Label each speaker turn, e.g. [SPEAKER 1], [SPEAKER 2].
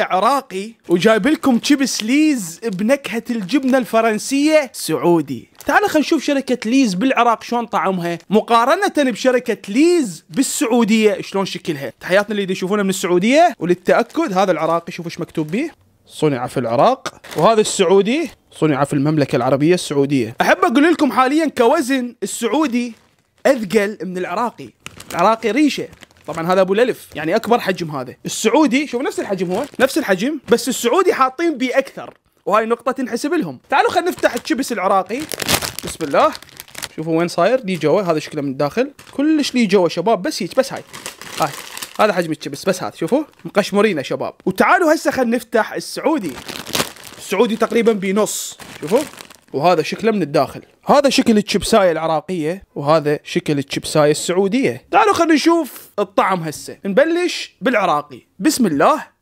[SPEAKER 1] عراقي وجايب لكم شيبس ليز بنكهة الجبنة الفرنسية سعودي. تعالوا خلينا نشوف شركة ليز بالعراق شلون طعمها مقارنة بشركة ليز بالسعودية شلون شكلها. تحياتنا اللي يشوفونا من السعودية، وللتأكد هذا العراقي شوفوا ايش مكتوب به، صنع في العراق، وهذا السعودي صنع في المملكة العربية السعودية. أحب أقول لكم حاليا كوزن السعودي أثقل من العراقي. العراقي ريشة، طبعا هذا ابو الالف يعني اكبر حجم. هذا السعودي شوف نفس الحجم، هو نفس الحجم بس السعودي حاطين بيه اكثر، وهاي نقطة تنحسب لهم. تعالوا خلينا نفتح الشيبس العراقي. بسم الله، شوفوا وين صاير لي جوا. هذا شكله من الداخل كلش لي جوا شباب، بس هيك بس هاي هذا حجم الشيبس بس. هذا شوفوا مقشمرينه شباب. وتعالوا هسه خلينا نفتح السعودي. السعودي تقريبا بنص، شوفوا، وهذا شكله من الداخل. هذا شكل الشيبساية العراقية وهذا شكل الشيبساية السعودية. تعالوا خلينا نشوف الطعم هسه. نبلش بالعراقي. بسم الله.